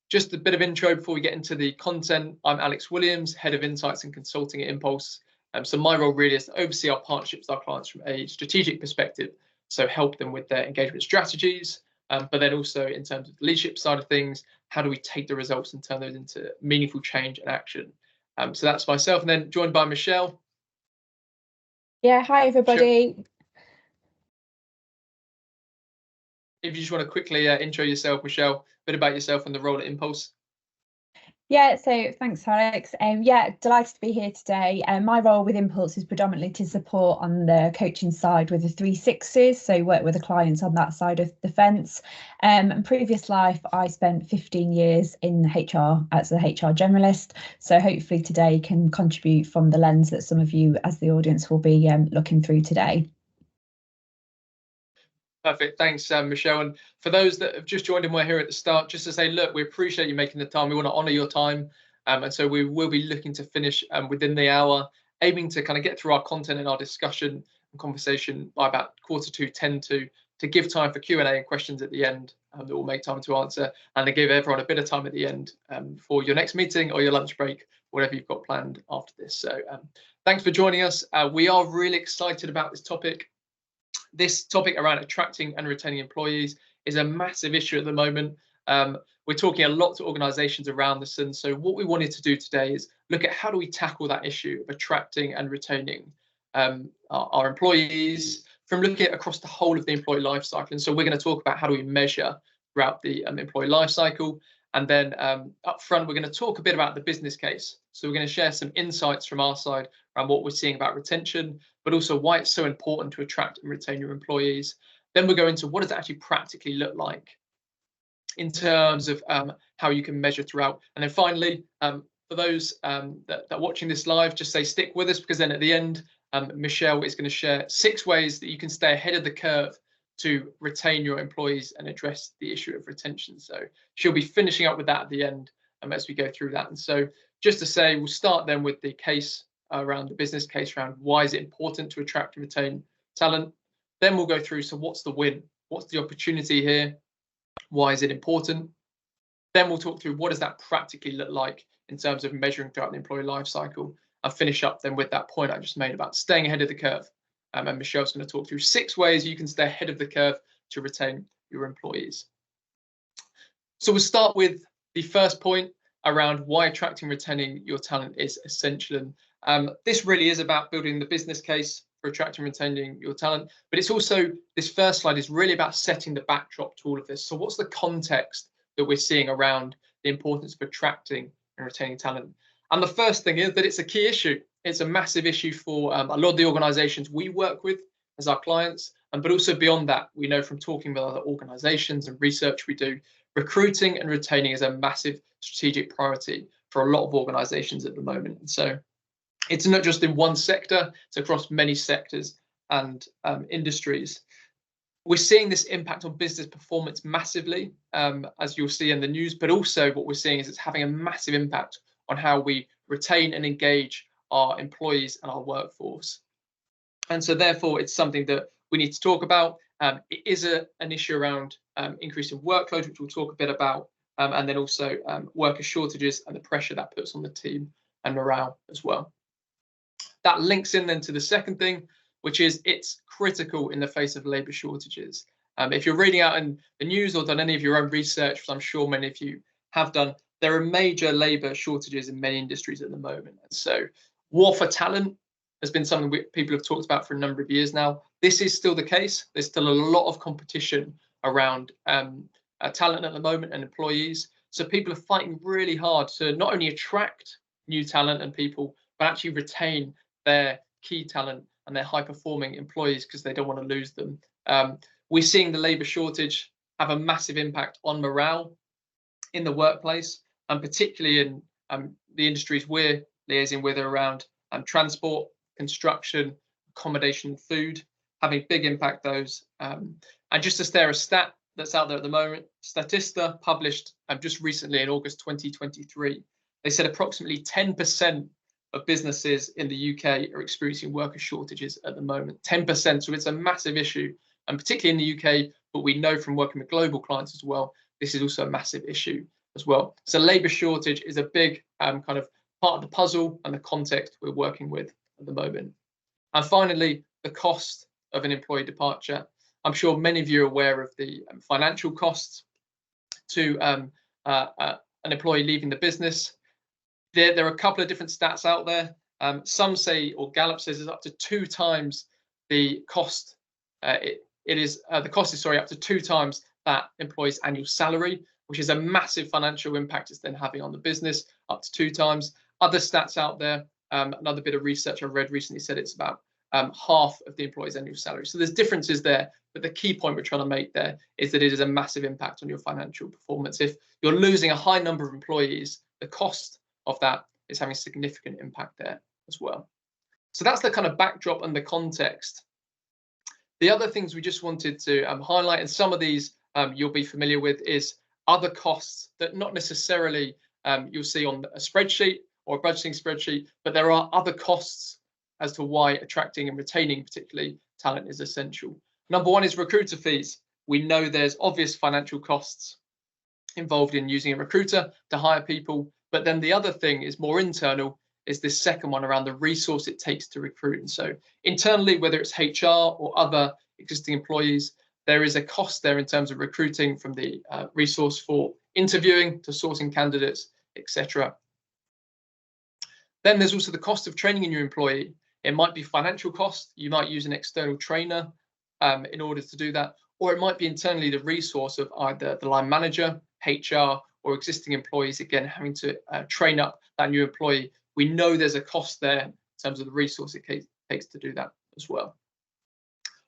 just a bit of intro before we get into the content. I'm Alex Williams, Head of Insights and Consulting at Inpulse. So my role really is to oversee our partnerships with our clients from a strategic perspective, so help them with their engagement strategies, but then also in terms of the leadership side of things, how do we take the results and turn those into meaningful change and action? So that's myself, and then joined by Michelle. Yeah, hi everybody. Sure. If you just want to quickly intro yourself, Michelle, a bit about yourself and the role at Inpulse. Yeah, so thanks, Alex. Yeah, delighted to be here today. My role with Inpulse is predominantly to support on the coaching side with the 360s, so work with the clients on that side of the fence. And previous life, I spent 15 years in HR as a HR generalist. So hopefully today can contribute from the lens that some of you as the audience will be looking through today. Perfect. Thanks, Michelle. And for those that have just joined and we're here at the start, just to say, look, we appreciate you making the time. We want to honour your time. And so we will be looking to finish within the hour, aiming to kind of get through our content and our discussion and conversation by about 10 to give time for Q&A and questions at the end that we'll make time to answer, and to give everyone a bit of time at the end for your next meeting or your lunch break, whatever you've got planned after this. So thanks for joining us. We are really excited about this topic. This topic around attracting and retaining employees is a massive issue at the moment. We're talking a lot to organisations around this, and so what we wanted to do today is look at how do we tackle that issue of attracting and retaining our employees, from looking at across the whole of the employee life cycle. And so we're going to talk about how do we measure throughout the employee life cycle, and then up front we're going to talk a bit about the business case. So we're going to share some insights from our side around what we're seeing about retention, but also why it's so important to attract and retain your employees. Then we'll go into what does it actually practically look like in terms of how you can measure throughout. And then finally, for those that are watching this live, just say stick with us, because then at the end, Michelle is going to share 6 ways that you can stay ahead of the curve to retain your employees and address the issue of retention. So she'll be finishing up with that at the end as we go through that. And so just to say, we'll start then with the case around the business case around why is it important to attract and retain talent. Then we'll go through, so what's the win? What's the opportunity here? Why is it important? Then we'll talk through what does that practically look like in terms of measuring throughout the employee life cycle, and finish up then with that point I just made about staying ahead of the curve. And Michelle's going to talk through 6 ways you can stay ahead of the curve to retain your employees. So we'll start with the first point around why attracting and retaining your talent is essential. And this really is about building the business case for attracting and retaining your talent. But it's also, this first slide is really about setting the backdrop to all of this. So what's the context that we're seeing around the importance of attracting and retaining talent? And the first thing is that it's a key issue. It's a massive issue for a lot of the organizations we work with as our clients, but also beyond that, we know from talking with other organizations and research we do, recruiting and retaining is a massive strategic priority for a lot of organizations at the moment. And so it's not just in one sector, it's across many sectors and industries. We're seeing this impact on business performance massively, as you'll see in the news, but also what we're seeing is it's having a massive impact on how we retain and engage our employees and our workforce. And so therefore, it's something that we need to talk about. It is an issue around increasing workload, which we'll talk a bit about, and then also worker shortages and the pressure that puts on the team and morale as well. That links in then to the second thing, which is it's critical in the face of labour shortages. If you're reading out in the news or done any of your own research, which I'm sure many of you have done, there are major labour shortages in many industries at the moment. And so war for talent has been something people have talked about for a number of years now. This is still the case. There's still a lot of competition around talent at the moment and employees. So people are fighting really hard to not only attract new talent and people, but actually retain their key talent and their high-performing employees because they don't want to lose them. We're seeing the labour shortage have a massive impact on morale in the workplace, and particularly in the industries we're liaising with around transport, construction, accommodation, food, having big impact those. And just to stare a stat that's out there at the moment, Statista published just recently in August 2023, they said approximately 10% of businesses in the UK are experiencing worker shortages at the moment, 10%. So it's a massive issue, and particularly in the UK, but we know from working with global clients as well, this is also a massive issue as well. So labour shortage is a big kind of part of the puzzle and the context we're working with at the moment. And finally, the cost of an employee departure. I'm sure many of you are aware of the financial costs to an employee leaving the business. There are a couple of different stats out there. Some say, or Gallup says, it's up to 2 times the cost. The cost is up to 2 times that employee's annual salary, which is a massive financial impact it's then having on the business, up to 2 times. Other stats out there, another bit of research I read recently said it's about half of the employee's annual salary. So there's differences there, but the key point we're trying to make there is that it is a massive impact on your financial performance. If you're losing a high number of employees, the cost of that is having a significant impact there as well. So that's the kind of backdrop and the context. The other things we just wanted to highlight, and some of these you'll be familiar with, is other costs that not necessarily you'll see on a spreadsheet or a budgeting spreadsheet, but there are other costs as to why attracting and retaining particularly talent is essential. Number one is recruiter fees. We know there's obvious financial costs involved in using a recruiter to hire people, but then the other thing is more internal, is this second one around the resource it takes to recruit. And so internally, whether it's HR or other existing employees, there is a cost there in terms of recruiting, from the resource for interviewing to sourcing candidates, etc. Then there's also the cost of training a new employee. It might be financial cost. You might use an external trainer in order to do that, or it might be internally the resource of either the line manager, HR, or existing employees, again, having to train up that new employee. We know there's a cost there in terms of the resource it takes to do that as well.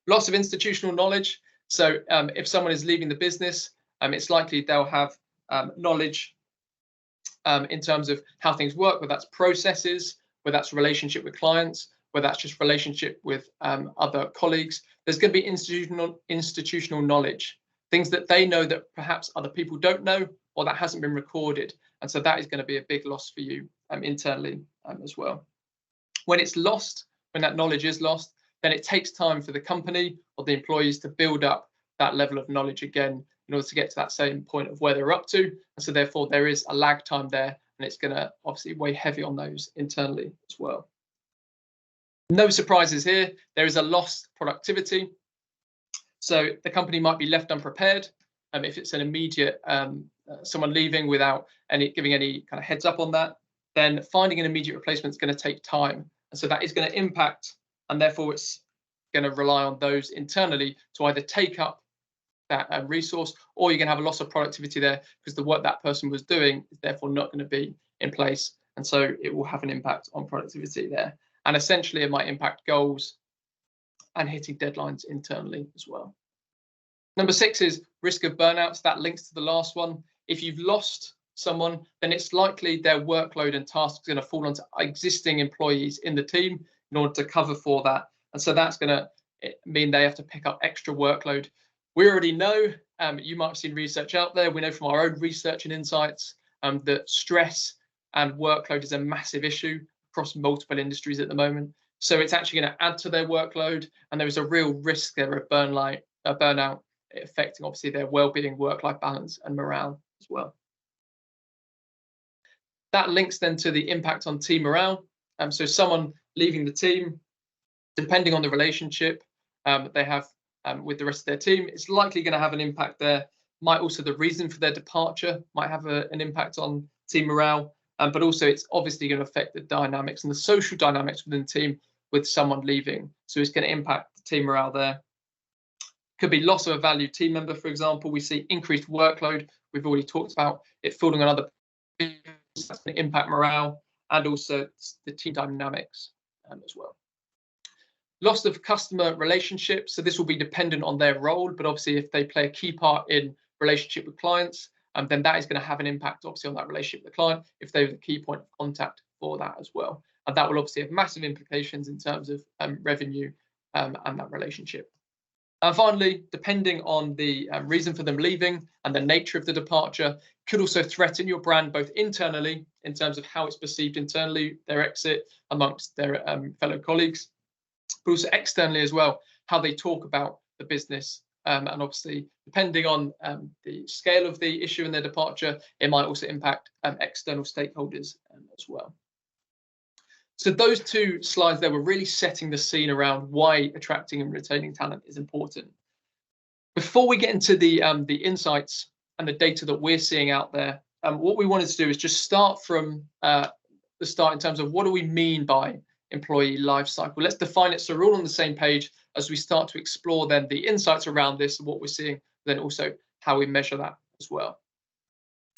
Loss of institutional knowledge. So if someone is leaving the business, it's likely they'll have knowledge in terms of how things work, whether that's processes, whether that's relationship with clients, whether that's just relationship with other colleagues. There's going to be institutional knowledge, things that they know that perhaps other people don't know, or that hasn't been recorded. And so that is going to be a big loss for you internally as well. When it's lost, when that knowledge is lost, then it takes time for the company or the employees to build up that level of knowledge again in order to get to that same point of where they're up to. And so therefore there is a lag time there, and it's going to obviously weigh heavy on those internally as well. No surprises here. There is a lost productivity. So the company might be left unprepared. If it's an immediate someone leaving without giving any kind of heads up on that, then finding an immediate replacement is going to take time. And so that is going to impact, and therefore it's going to rely on those internally to either take up that resource, or you're going to have a loss of productivity there because the work that person was doing is therefore not going to be in place. And so it will have an impact on productivity there. And essentially it might impact goals and hitting deadlines internally as well. Number 6 is risk of burnouts. That links to the last one. If you've lost someone, then it's likely their workload and tasks are going to fall onto existing employees in the team in order to cover for that. And so that's going to mean they have to pick up extra workload. We already know, you might have seen research out there, we know from our own research and insights that stress and workload is a massive issue across multiple industries at the moment. So it's actually going to add to their workload, and there is a real risk there of burnout, affecting obviously their well-being, work-life balance and morale as well. That links then to the impact on team morale. So someone leaving the team, depending on the relationship they have with the rest of their team, it's likely going to have an impact there. Might also, the reason for their departure might have an impact on team morale, but also it's obviously going to affect the dynamics and the social dynamics within the team with someone leaving. So it's going to impact the team morale there. Could be loss of a valued team member, for example. We see increased workload. We've already talked about it falling on other people. That's going to impact morale and also the team dynamics as well. Loss of customer relationships. So this will be dependent on their role, but obviously if they play a key part in relationship with clients, then that is going to have an impact obviously on that relationship with the client if they're the key point of contact for that as well. And that will obviously have massive implications in terms of revenue and that relationship. And finally, depending on the reason for them leaving and the nature of the departure, could also threaten your brand both internally in terms of how it's perceived internally, their exit amongst their fellow colleagues, but also externally as well, how they talk about the business and obviously, depending on the scale of the issue and their departure, it might also impact external stakeholders as well. So those two slides there were really setting the scene around why attracting and retaining talent is important. Before we get into the insights and the data that we're seeing out there, what we wanted to do is just start from the start in terms of what do we mean by employee life cycle. Let's define it so we're all on the same page as we start to explore then the insights around this and what we're seeing, then also how we measure that as well.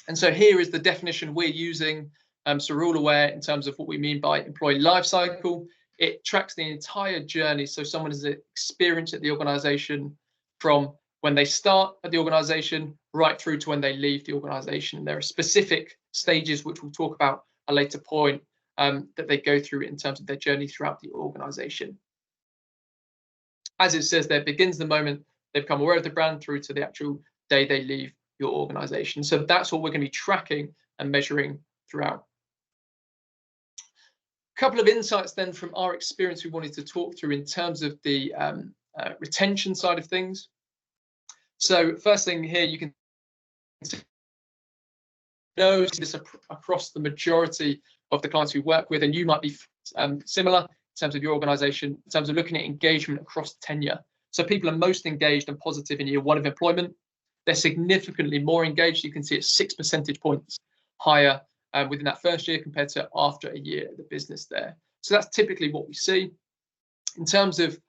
And so here is the definition we're using. So we're all aware in terms of what we mean by employee life cycle. It tracks the entire journey. So someone has experience at the organization from when they start at the organization right through to when they leave the organization. There are specific stages which we'll talk about at a later point that they go through in terms of their journey throughout the organization. As it says there, begins the moment they become aware of the brand through to the actual day they leave your organization. So that's what we're going to be tracking and measuring throughout. A couple of insights then from our experience we wanted to talk through in terms of the retention side of things. So first thing here, you can see this across the majority of the clients we work with, and you might be similar in terms of your organization, in terms of looking at engagement across tenure. So people are most engaged and positive in year one of employment. They're significantly more engaged. You can see it's 6 percentage points higher within that first year compared to after a year at the business there. So that's typically what we see. In terms of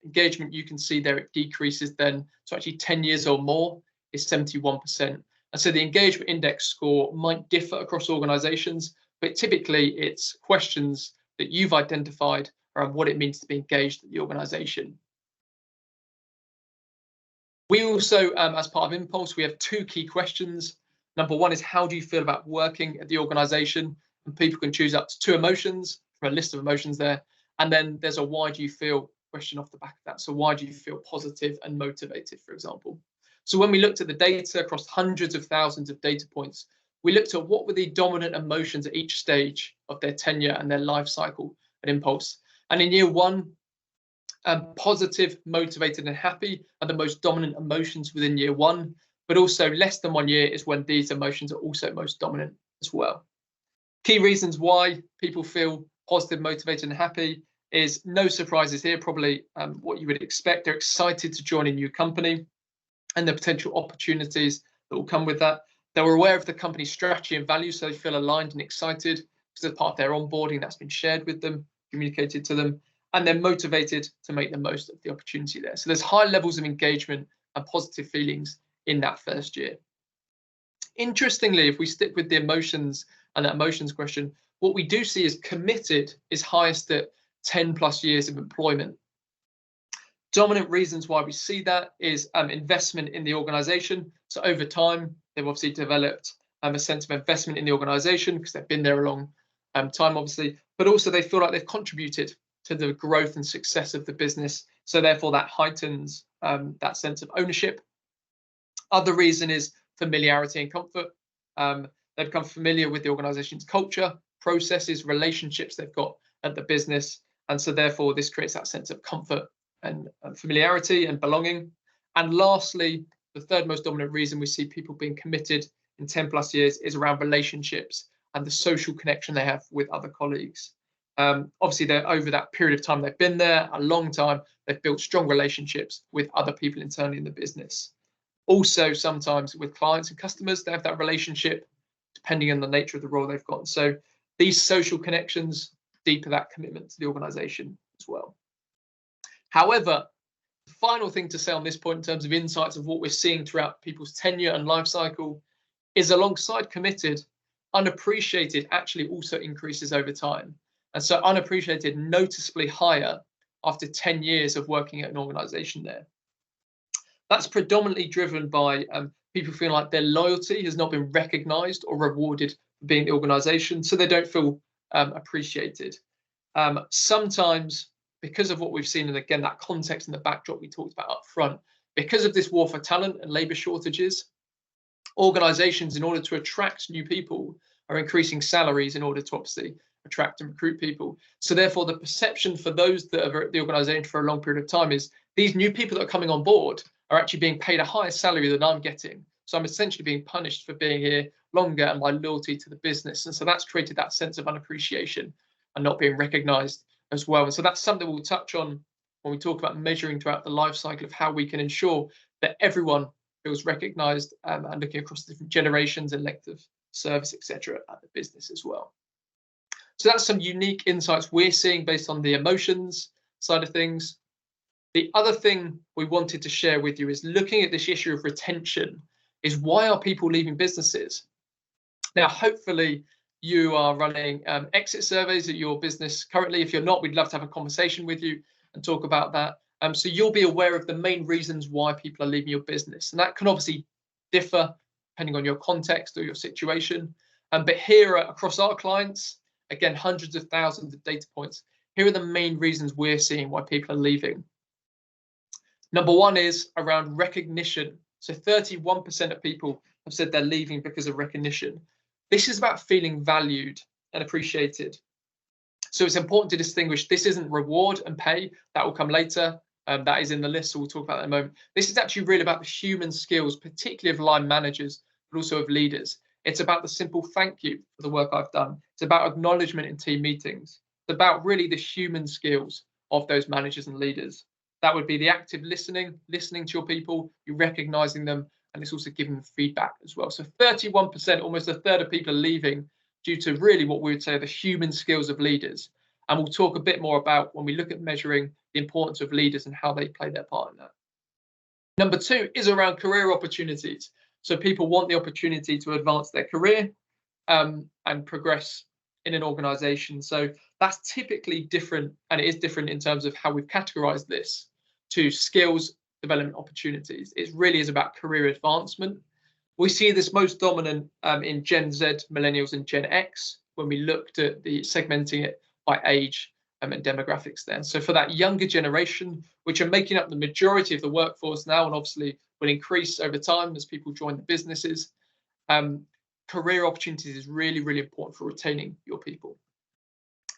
engagement, you can see there it decreases then. So actually 10 years or more is 71%. And so the engagement index score might differ across organizations, but typically it's questions that you've identified around what it means to be engaged at the organization. We also, as part of Impulse, we have 2 key questions. Number 1 is, how do you feel about working at the organization? And people can choose up to 2 emotions from a list of emotions there. And then there's a why do you feel question off the back of that. So why do you feel positive and motivated, for example? So when we looked at the data across hundreds of thousands of data points, we looked at what were the dominant emotions at each stage of their tenure and their life cycle at Impulse. And in year 1, positive, motivated, and happy are the most dominant emotions within year 1, but also less than 1 year is when these emotions are also most dominant as well. Key reasons why people feel positive, motivated, and happy is no surprises here, probably what you would expect. They're excited to join a new company and the potential opportunities that will come with that. They were aware of the company's strategy and values, so they feel aligned and excited because as part of their onboarding that's been shared with them, communicated to them, and they're motivated to make the most of the opportunity there. So there's high levels of engagement and positive feelings in that first year. Interestingly, if we stick with the emotions and that emotions question, what we do see is committed is highest at 10+ years of employment. Dominant reasons why we see that is investment in the organization. So over time, they've obviously developed a sense of investment in the organization because they've been there a long time, obviously, but also they feel like they've contributed to the growth and success of the business. So therefore that heightens that sense of ownership. Other reason is familiarity and comfort. They've become familiar with the organization's culture, processes, relationships they've got at the business. And so therefore this creates that sense of comfort and familiarity and belonging. And lastly, the third most dominant reason we see people being committed in 10+ years is around relationships and the social connection they have with other colleagues. Obviously, they're over that period of time they've been there, a long time, they've built strong relationships with other people internally in the business. Also, sometimes with clients and customers, they have that relationship depending on the nature of the role they've got. So these social connections deepen that commitment to the organization as well. However, the final thing to say on this point in terms of insights of what we're seeing throughout people's tenure and life cycle is alongside committed, unappreciated actually also increases over time. And so unappreciated noticeably higher after 10 years of working at an organization there. That's predominantly driven by people feeling like their loyalty has not been recognized or rewarded for being the organization, so they don't feel appreciated. Sometimes, because of what we've seen, and again, that context and the backdrop we talked about up front, because of this war for talent and labor shortages, organizations, in order to attract new people, are increasing salaries in order to obviously attract and recruit people. So therefore, the perception for those that are at the organization for a long period of time is these new people that are coming on board are actually being paid a higher salary than I'm getting. So I'm essentially being punished for being here longer and my loyalty to the business. And so that's created that sense of unappreciation and not being recognized as well. And so that's something we'll touch on when we talk about measuring throughout the life cycle of how we can ensure that everyone feels recognized, and looking across different generations and length of service, etc., at the business as well. So that's some unique insights we're seeing based on the emotions side of things. The other thing we wanted to share with you is looking at this issue of retention, is why are people leaving businesses? Now, hopefully you are running exit surveys at your business currently. If you're not, we'd love to have a conversation with you and talk about that. So you'll be aware of the main reasons why people are leaving your business. And that can obviously differ depending on your context or your situation. But here across our clients, again, hundreds of thousands of data points. Here are the main reasons we're seeing why people are leaving. Number one is around recognition. So 31% of people have said they're leaving because of recognition. This is about feeling valued and appreciated. So it's important to distinguish, this isn't reward and pay, that will come later. That is in the list, so we'll talk about that in a moment. This is actually really about the human skills, particularly of line managers, but also of leaders. It's about the simple thank you for the work I've done. It's about acknowledgement in team meetings. It's about really the human skills of those managers and leaders. That would be the active listening to your people, you recognizing them, and it's also giving them feedback as well. So 31%, almost a third of people are leaving due to really what we would say are the human skills of leaders. And we'll talk a bit more about when we look at measuring the importance of leaders and how they play their part in that. Number two is around career opportunities. So people want the opportunity to advance their career and progress in an organization. So that's typically different, and it is different in terms of how we've categorized this to skills development opportunities. It really is about career advancement. We see this most dominant in Gen Z, millennials, and Gen X when we looked at the segmenting it by age and demographics there. So for that younger generation, which are making up the majority of the workforce now, and obviously will increase over time as people join the businesses, career opportunities is really, really important for retaining your people.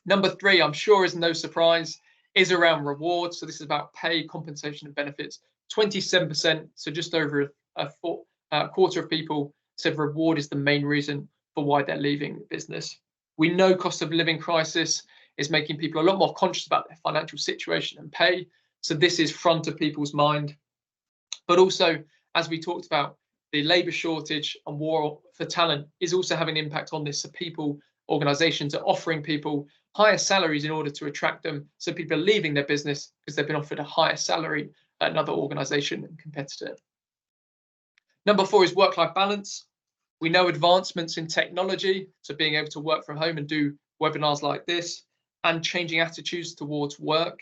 Number three, I'm sure is no surprise, is around rewards. So this is about pay, compensation, and benefits. 27%, so just over a quarter of people said reward is the main reason for why they're leaving the business. We know cost of living crisis is making people a lot more conscious about their financial situation and pay. So this is front of people's mind. But also, as we talked about, the labour shortage and war for talent is also having an impact on this. So people, organisations are offering people higher salaries in order to attract them. So people are leaving their business because they've been offered a higher salary at another organisation and competitor. Number four is work-life balance. We know advancements in technology, so being able to work from home and do webinars like this, and changing attitudes towards work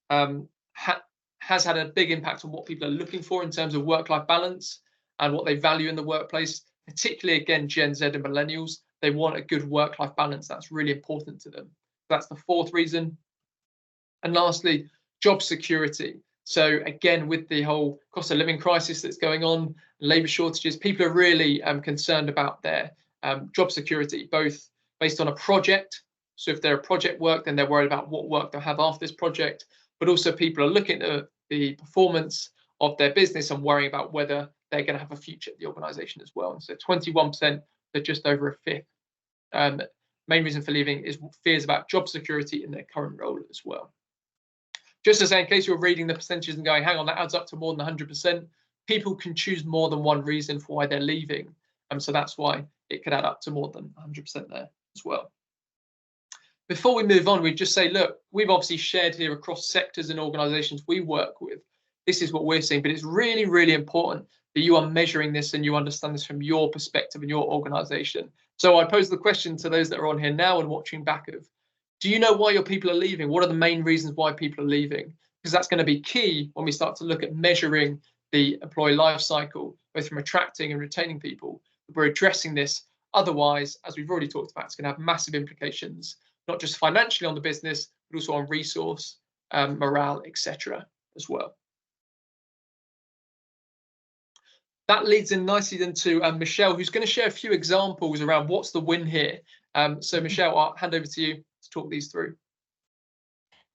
has had a big impact on what people are looking for in terms of work-life balance and what they value in the workplace, particularly, again, Gen Z and millennials. They want a good work-life balance. That's really important to them. That's the fourth reason. And lastly, job security. So again, with the whole cost of living crisis that's going on, labour shortages, people are really concerned about their job security, both based on a project. So if they're a project work, then they're worried about what work they'll have after this project. But also people are looking at the performance of their business and worrying about whether they're going to have a future at the organisation as well. And so 21%, so just over a fifth. Main reason for leaving is fears about job security in their current role as well. Just to say, in case you're reading the percentages and going, hang on, that adds up to more than 100%, people can choose more than one reason for why they're leaving. So that's why it could add up to more than 100% there as well. Before we move on, we'd just say, look, we've obviously shared here across sectors and organisations we work with. This is what we're seeing, but it's really, really important that you are measuring this and you understand this from your perspective and your organisation. So I pose the question to those that are on here now and watching back of, do you know why your people are leaving? What are the main reasons why people are leaving? Because that's going to be key when we start to look at measuring the employee life cycle, both from attracting and retaining people. We're addressing this. Otherwise, as we've already talked about, it's going to have massive implications, not just financially on the business, but also on resource, morale, etc. as well. That leads in nicely then to Michelle, who's going to share a few examples around what's the win here. So Michelle, I'll hand over to you to talk these through.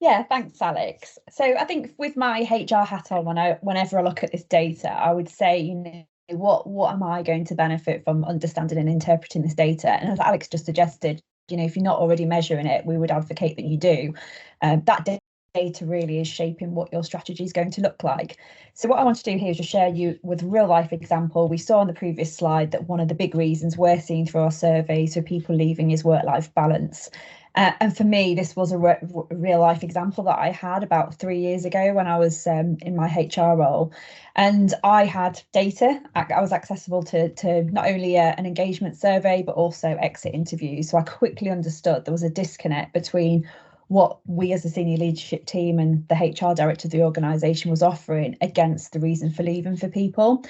Yeah, thanks, Alex. So I think with my HR hat on, whenever I look at this data, I would say, what am I going to benefit from understanding and interpreting this data? And as Alex just suggested, if you're not already measuring it, we would advocate that you do. That data really is shaping what your strategy is going to look like. So what I want to do here is just share you with a real life example. We saw on the previous slide that one of the big reasons we're seeing through our surveys for people leaving is work-life balance. And for me, this was a real life example that I had about 3 years ago when I was in my HR role. And I had data. I was accessible to not only an engagement survey, but also exit interviews. So I quickly understood there was a disconnect between what we as a senior leadership team and the HR director of the organisation was offering against the reason for leaving for people.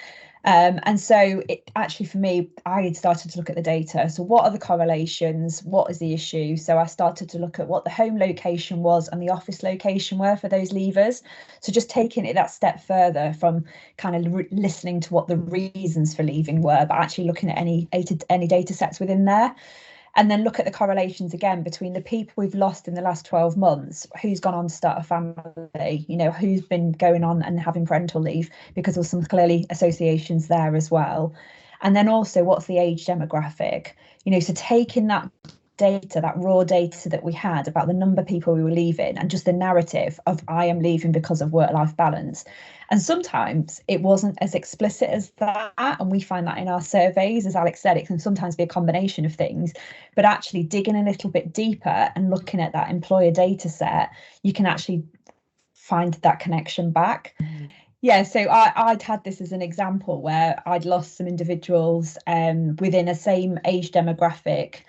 And so it actually, for me, I had started to look at the data. So what are the correlations? What is the issue? So I started to look at what the home location was and the office location were for those leavers. So just taking it that step further from kind of listening to what the reasons for leaving were, but actually looking at any data sets within there. And then look at the correlations again between the people we've lost in the last 12 months, who's gone on to start a family, who's been going on and having parental leave, because there's some clearly associations there as well. And then also what's the age demographic, so taking that data, that raw data that we had about the number of people we were leaving and just the narrative of I am leaving because of work-life balance. And sometimes it wasn't as explicit as that. And we find that in our surveys, as Alex said, it can sometimes be a combination of things, but actually digging a little bit deeper and looking at that employer data set, you can actually find that connection back. Yeah, so I'd had this as an example where I'd lost some individuals within a same age demographic.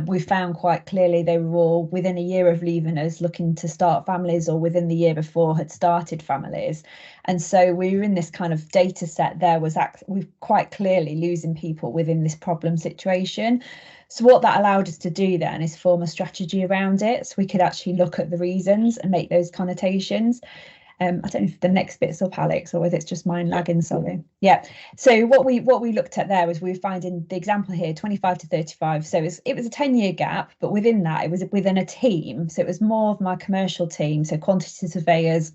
We found quite clearly they were all within a year of leaving us looking to start families, or within the year before had started families. And so we were in this kind of data set there we're quite clearly losing people within this problem situation. So what that allowed us to do then is form a strategy around it. So we could actually look at the reasons and make those connotations. I don't know if the next bit's up, Alex, or whether it's just mine lagging, sorry. Yeah. So what we looked at there was we were finding the example here, 25 to 35. So it was a 10-year gap, but within that, it was within a team. So it was more of my commercial team, so quantity surveyors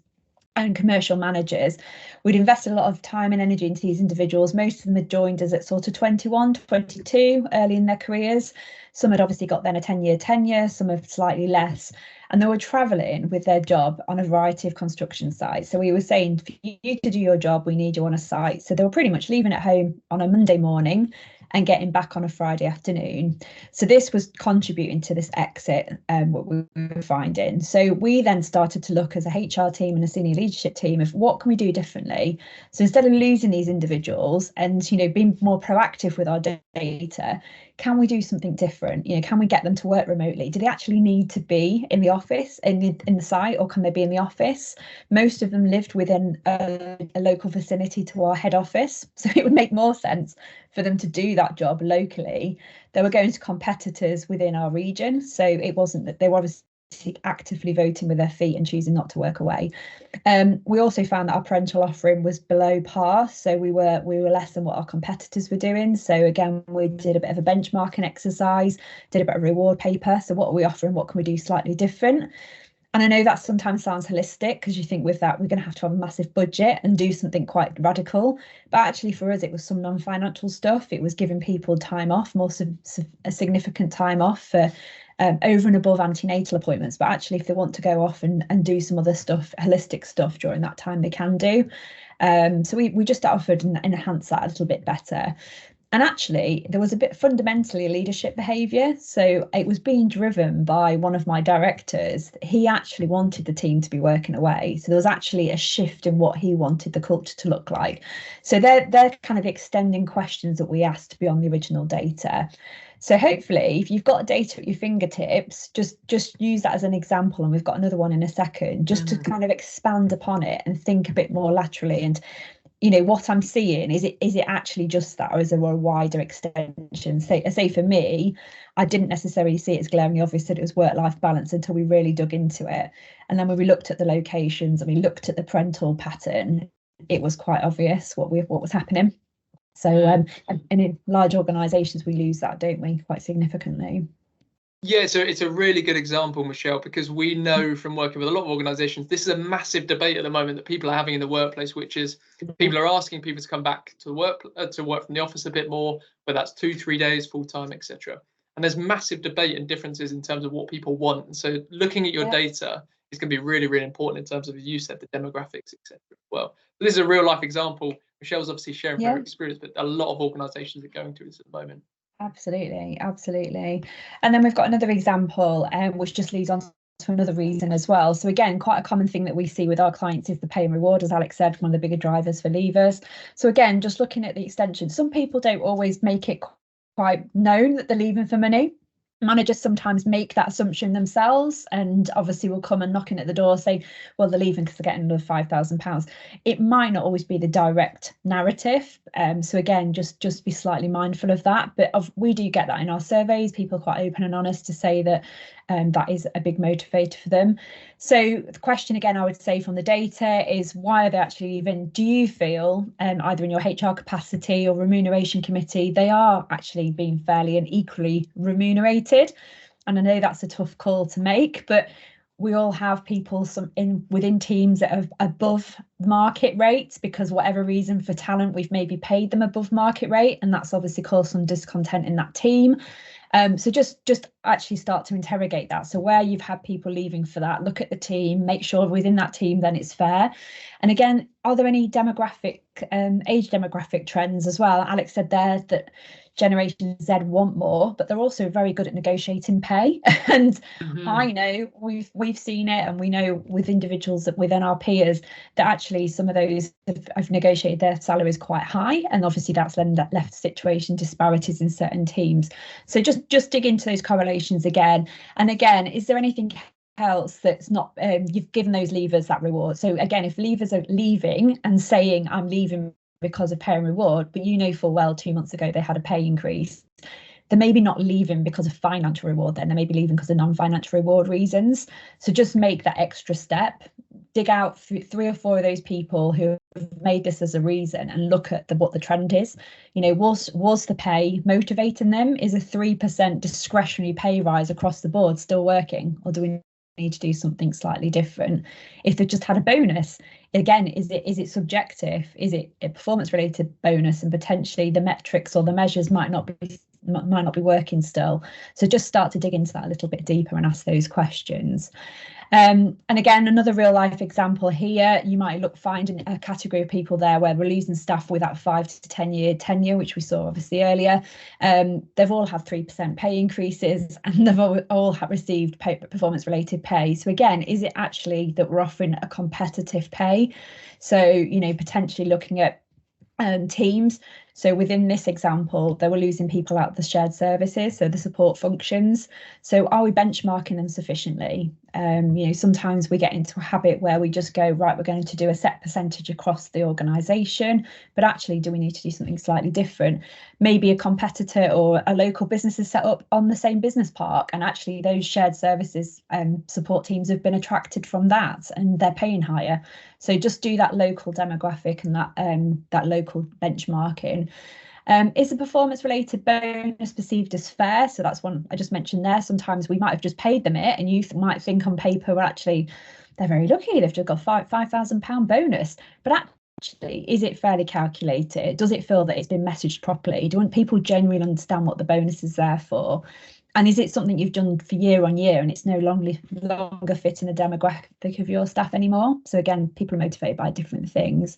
and commercial managers. We'd invested a lot of time and energy into these individuals. Most of them had joined us at sort of 21, 22, early in their careers. Some had obviously got then a 10-year tenure, some have slightly less. And they were travelling with their job on a variety of construction sites. So we were saying, for you to do your job, we need you on a site. So they were pretty much leaving at home on a Monday morning and getting back on a Friday afternoon. So this was contributing to this exit, what we were finding. So we then started to look as a HR team and a senior leadership team of what can we do differently? So instead of losing these individuals and, being more proactive with our data, can we do something different? Can we get them to work remotely? Do they actually need to be in the office, in the site, or can they be in the office? Most of them lived within a local vicinity to our head office, so it would make more sense for them to do that job locally. They were going to competitors within our region, so it wasn't that they were obviously actively voting with their feet and choosing not to work away. We also found that our parental offering was below par, so we were less than what our competitors were doing. So again, we did a bit of a benchmarking exercise, did a bit of reward paper. So what are we offering? What can we do slightly different? And I know that sometimes sounds holistic because you think with that, we're going to have a massive budget and do something quite radical. But actually for us, it was some non-financial stuff. It was giving people time off, a significant time off for over and above antenatal appointments. But actually, if they want to go off and do some other stuff, holistic stuff during that time, they can do. So we just offered and enhanced that a little bit better. And actually, there was a bit fundamentally leadership behaviour. So it was being driven by one of my directors. He actually wanted the team to be working away. So there was actually a shift in what he wanted the culture to look like. So they're kind of extending questions that we asked beyond the original data. So hopefully, if you've got data at your fingertips, just use that as an example. And we've got another one in a second, just to kind of expand upon it and think a bit more laterally. And what I'm seeing, is it actually just that, or is there a wider extension? Say for me, I didn't necessarily see it as glaringly obvious that it was work-life balance until we really dug into it. And then when we looked at the locations and we looked at the parental pattern, it was quite obvious what was happening. So and in large organisations, we lose that, don't we, quite significantly. Yeah, so it's a really good example, Michelle, because we know from working with a lot of organizations, this is a massive debate at the moment that people are having in the workplace, which is people are asking people to come back to work from the office a bit more, whether that's 2-3 days full time, etc. And there's massive debate and differences in terms of what people want. And so looking at your data is going to be really, really important in terms of, as you said, the demographics, etc. as well. But this is a real life example. Michelle's obviously sharing her experience, but a lot of organizations are going through this at the moment. Absolutely, absolutely. And then we've got another example, which just leads on to another reason as well. So again, quite a common thing that we see with our clients is the pay and reward, as Alex said, one of the bigger drivers for leavers. So again, just looking at the extension, some people don't always make it quite known that they're leaving for money. Managers sometimes make that assumption themselves, and obviously will come and knocking at the door saying, well, they're leaving because they're getting another £5,000. It might not always be the direct narrative. So again, just be slightly mindful of that. But we do get that in our surveys. People are quite open and honest to say that that is a big motivator for them. So the question again, I would say from the data is, why are they actually leaving? Do you feel either in your HR capacity or remuneration committee, they are actually being fairly and equally remunerated? And I know that's a tough call to make, but we all have people within teams that are above market rates because whatever reason for talent, we've maybe paid them above market rate, and that's obviously caused some discontent in that team. So just actually start to interrogate that. So where you've had people leaving for that, look at the team, make sure within that team then it's fair. And again, are there any age demographic trends as well? Alex said there that Generation Z want more, but they're also very good at negotiating pay. And I know we've seen it, and we know with individuals that within our peers that actually some of those have negotiated their salaries quite high, and obviously that's left situation disparities in certain teams. So just dig into those correlations again. And again, is there anything else that's not you've given those leavers that reward? So again, if leavers are leaving and saying I'm leaving because of pay and reward, but you know full well 2 months ago they had a pay increase, they're maybe not leaving because of financial reward, then they may be leaving because of non-financial reward reasons. So just make that extra step, dig out 3 or 4 of those people who have made this as a reason and look at what the trend is. You know, was the pay motivating them? Is a 3% discretionary pay rise across the board still working, or do we need to do something slightly different? If they've just had a bonus, again, is it subjective? Is it a performance related bonus, and potentially the metrics or the measures might not be working still? So just start to dig into that a little bit deeper and ask those questions. And again, another real life example here, you might find a category of people there where we're losing staff with that 5 to 10 year tenure, which we saw obviously earlier. They've all had 3% pay increases, and they've all received performance related pay. So again, is it actually that we're offering a competitive pay? So, you know, potentially looking at teams. So within this example, they were losing people out of the shared services, so the support functions. So are we benchmarking them sufficiently? You know, sometimes we get into a habit where we just go, right, we're going to do a set percentage across the organisation, but actually, do we need to do something slightly different? Maybe a competitor or a local business is set up on the same business park, and actually those shared services support teams have been attracted from that, and they're paying higher. So just do that local demographic and that local benchmarking. Is a performance-related bonus perceived as fair? So that's one I just mentioned there. Sometimes we might have just paid them it, and you might think on paper, well, actually, they're very lucky. They've just got £5,000 bonus. But actually, is it fairly calculated? Does it feel that it's been messaged properly? Do people genuinely understand what the bonus is there for? And is it something you've done for year on year, and it's no longer fitting the demographic of your staff anymore? So again, people are motivated by different things.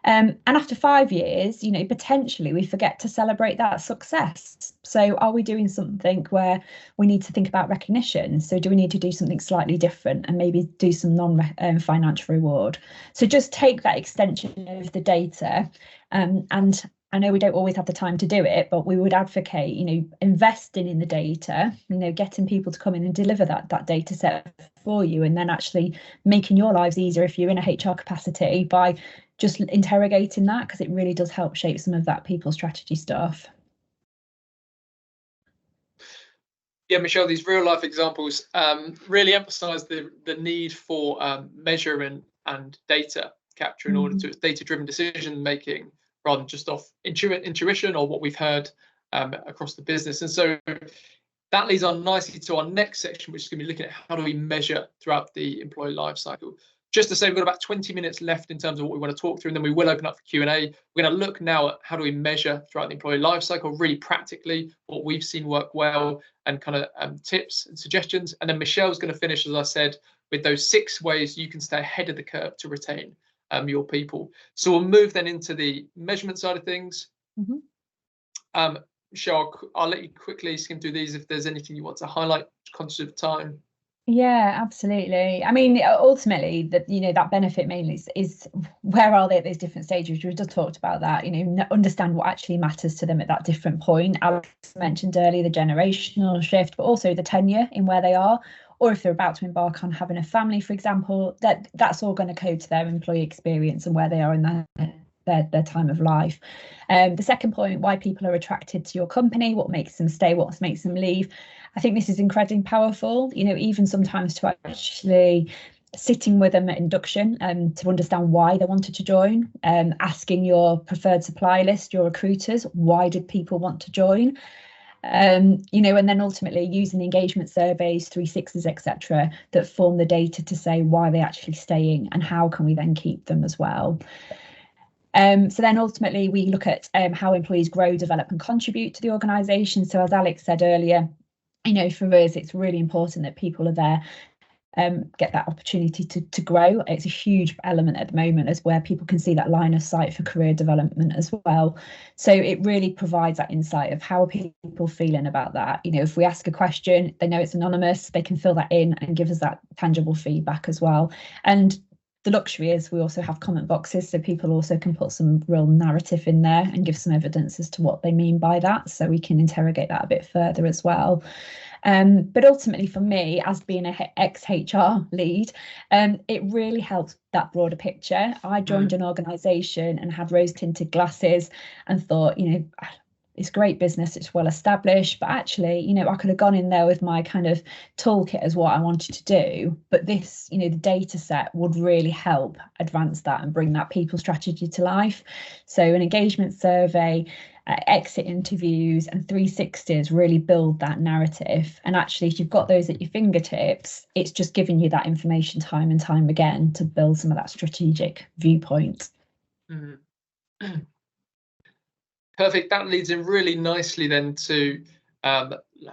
And after 5 years, you know, potentially we forget to celebrate that success. So are we doing something where we need to think about recognition? So do we need to do something slightly different and maybe do some non-financial reward? So just take that extension of the data, and I know we don't always have the time to do it, but we would advocate, you know, investing in the data, you know, getting people to come in and deliver that data set for you, and then actually making your lives easier if you're in a HR capacity by just interrogating that, because it really does help shape some of that people strategy stuff. Yeah, Michelle, these real life examples really emphasize the need for measurement and data capture in order to data-driven decision making, rather than just off intuition or what we've heard across the business. And so that leads on nicely to our next section, which is going to be looking at how do we measure throughout the employee life cycle. Just to say, we've got about 20 minutes left in terms of what we want to talk through, and then we will open up for Q&A. We're going to look now at how do we measure throughout the employee life cycle, really practically, what we've seen work well, and kind of tips and suggestions. And then Michelle's going to finish, as I said, with those 6 ways you can stay ahead of the curve to retain your people. So we'll move then into the measurement side of things. Michelle, I'll let you quickly skim through these if there's anything you want to highlight, conscious of time. Yeah, absolutely. I mean, ultimately, that benefit mainly is where are they at those different stages? We've just talked about that, understand what actually matters to them at that different point. Alex mentioned earlier the generational shift, but also the tenure in where they are, or if they're about to embark on having a family, for example, that's all going to code to their employee experience and where they are in their time of life. The second point, why people are attracted to your company, what makes them stay, what makes them leave. I think this is incredibly powerful, even sometimes to actually sitting with them at induction to understand why they wanted to join, asking your preferred supply list, your recruiters, why did people want to join? And then ultimately using engagement surveys, 360s, etc., that form the data to say why they're actually staying and how can we then keep them as well. So then ultimately we look at how employees grow, develop and contribute to the organisation. So as Alex said earlier, for us, it's really important that people are there, get that opportunity to grow. It's a huge element at the moment as where people can see that line of sight for career development as well. So it really provides that insight of how are people feeling about that. If we ask a question, they know it's anonymous, they can fill that in and give us that tangible feedback as well. And the luxury is we also have comment boxes, so people also can put some real narrative in there and give some evidence as to what they mean by that, so we can interrogate that a bit further as well. But ultimately for me, as being an ex-HR lead, it really helps that broader picture. I joined an organisation and had rose-tinted glasses and thought, it's great business, it's well established, but actually, I could have gone in there with my kind of toolkit as what I wanted to do. But this, the data set would really help advance that and bring that people strategy to life. So an engagement survey, exit interviews and 360s really build that narrative. And actually, if you've got those at your fingertips, it's just giving you that information time and time again to build some of that strategic viewpoint. Perfect. That leads in really nicely then to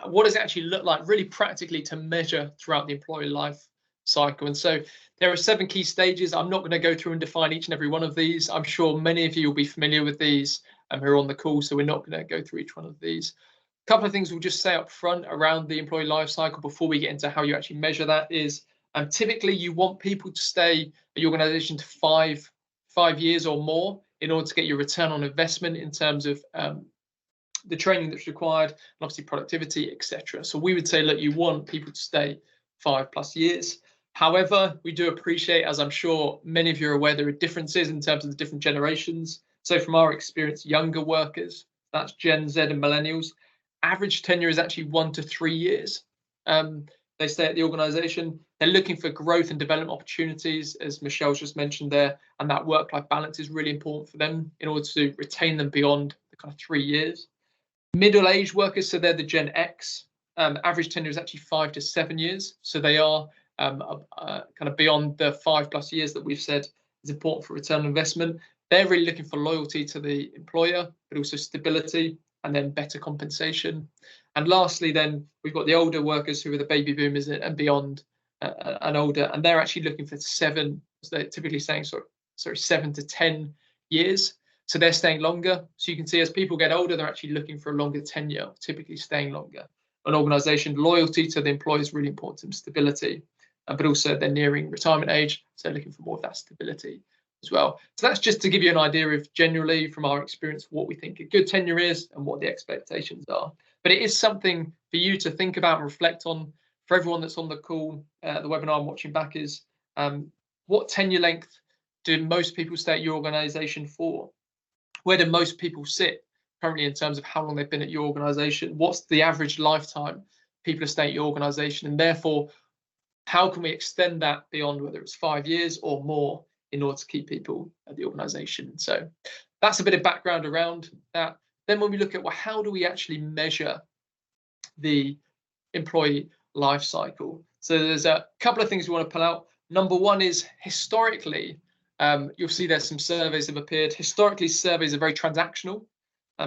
what does it actually look like really practically to measure throughout the employee life cycle. And so there are 7 key stages. I'm not going to go through and define each and every one of these. I'm sure many of you will be familiar with these who are on the call, so we're not going to go through each one of these. A couple of things we'll just say up front around the employee life cycle before we get into how you actually measure that is typically you want people to stay at your organization to 5 years or more in order to get your return on investment in terms of the training that's required and obviously productivity, etc. So we would say, look, you want people to stay 5+ years. However, we do appreciate, as I'm sure many of you are aware, there are differences in terms of the different generations. So from our experience, younger workers, that's Gen Z and millennials, average tenure is actually 1 to 3 years. They stay at the organization. They're looking for growth and development opportunities, as Michelle's just mentioned there, and that work-life balance is really important for them in order to retain them beyond the kind of 3 years. Middle-aged workers, so they're the Gen X, average tenure is actually 5 to 7 years. So they are kind of beyond the 5+ years that we've said is important for return on investment. They're really looking for loyalty to the employer, but also stability and then better compensation. And lastly, then we've got the older workers who are the baby boomers and beyond and older, and they're actually looking for 7. So they're typically saying 7 to 10 years. So they're staying longer. So you can see as people get older, they're actually looking for a longer tenure, typically staying longer. An organisation, loyalty to the employer is really important, stability, but also they're nearing retirement age, so they're looking for more of that stability as well. So that's just to give you an idea of generally from our experience what we think a good tenure is and what the expectations are. But it is something for you to think about and reflect on. For everyone that's on the call, the webinar I'm watching back is what tenure length do most people stay at your organisation for? Where do most people sit currently in terms of how long they've been at your organisation? What's the average lifetime people are staying at your organisation? And therefore, how can we extend that beyond whether it's 5 years or more in order to keep people at the organisation? So that's a bit of background around that. Then when we look at, well, how do we actually measure the employee life cycle. So there's a couple of things we want to pull out. Number one is historically, you'll see there's some surveys have appeared. Historically, surveys are very transactional.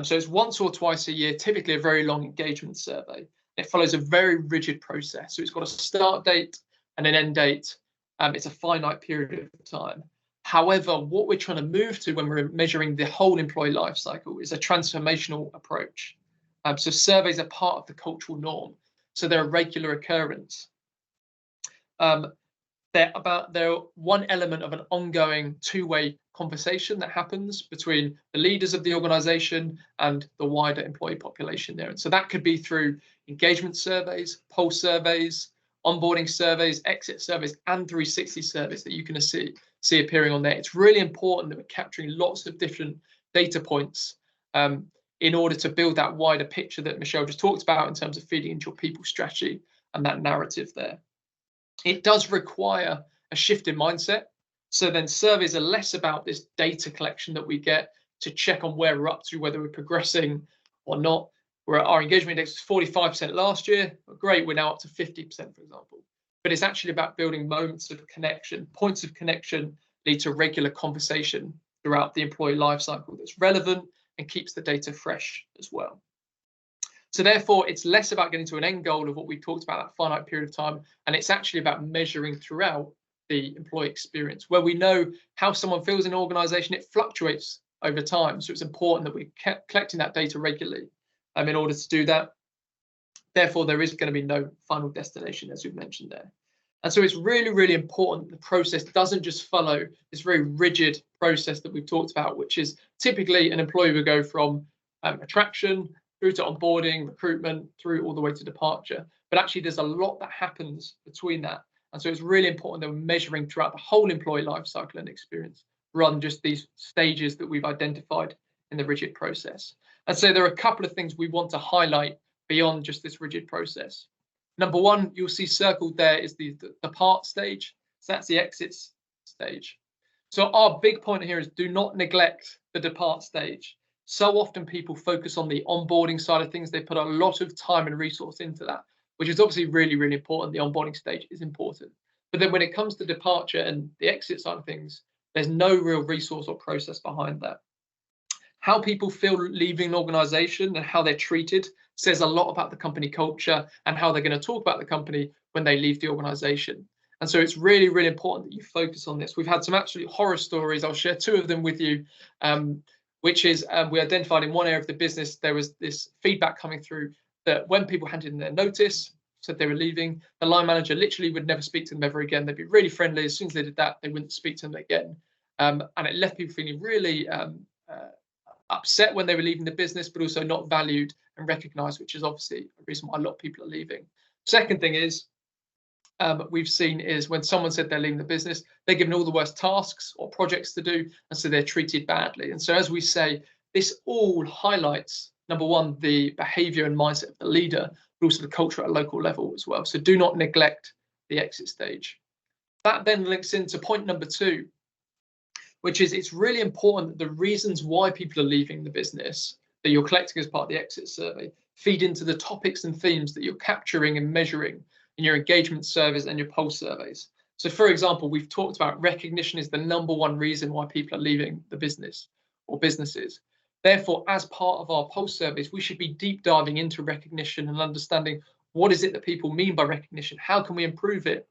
So it's once or twice a year, typically a very long engagement survey. It follows a very rigid process. So it's got a start date and an end date. It's a finite period of time. However, what we're trying to move to when we're measuring the whole employee life cycle is a transformational approach. So surveys are part of the cultural norm. So they're a regular occurrence. They're one element of an ongoing two-way conversation that happens between the leaders of the organization and the wider employee population there. And so that could be through engagement surveys, pulse surveys, onboarding surveys, exit surveys, and 360 surveys that you can see appearing on there. It's really important that we're capturing lots of different data points in order to build that wider picture that Michelle just talked about in terms of feeding into your people strategy and that narrative there. It does require a shift in mindset. So then surveys are less about this data collection that we get to check on where we're up to, whether we're progressing or not. Our engagement index was 45% last year. Great, we're now up to 50%, for example. But it's actually about building moments of connection. Points of connection lead to regular conversation throughout the employee life cycle that's relevant and keeps the data fresh as well. So therefore, it's less about getting to an end goal of what we talked about, that finite period of time, and it's actually about measuring throughout the employee experience. Where we know how someone feels in an organization, it fluctuates over time. So it's important that we keep collecting that data regularly in order to do that. Therefore, there is going to be no final destination, as we've mentioned there. And so it's really, really important the process doesn't just follow this very rigid process that we've talked about, which is typically an employee will go from attraction through to onboarding, recruitment, through all the way to departure. But actually, there's a lot that happens between that. And so it's really important that we're measuring throughout the whole employee life cycle and experience, rather than just these stages that we've identified in the rigid process. And so there are a couple of things we want to highlight beyond just this rigid process. Number one, you'll see circled there is the depart stage. So that's the exits stage. So our big point here is do not neglect the depart stage. So often people focus on the onboarding side of things. They put a lot of time and resource into that, which is obviously really, really important. The onboarding stage is important. But then when it comes to departure and the exit side of things, there's no real resource or process behind that. How people feel leaving an organization and how they're treated says a lot about the company culture and how they're going to talk about the company when they leave the organization. And so it's really, really important that you focus on this. We've had some absolute horror stories. I'll share two of them with you, which is we identified in one area of the business, there was this feedback coming through that when people handed in their notice, said they were leaving, the line manager literally would never speak to them ever again. They'd be really friendly. As soon as they did that, they wouldn't speak to them again. And it left people feeling really upset when they were leaving the business, but also not valued and recognized, which is obviously a reason why a lot of people are leaving. Second thing is, we've seen is when someone said they're leaving the business, they're given all the worst tasks or projects to do, and so they're treated badly. And so as we say, this all highlights, number one, the behavior and mindset of the leader, but also the culture at a local level as well. So do not neglect the exit stage. That then links into point number two, which is it's really important that the reasons why people are leaving the business that you're collecting as part of the exit survey feed into the topics and themes that you're capturing and measuring in your engagement surveys and your pulse surveys. So for example, we've talked about recognition is the number one reason why people are leaving the business or businesses. Therefore, as part of our pulse surveys, we should be deep diving into recognition and understanding what is it that people mean by recognition, how can we improve it,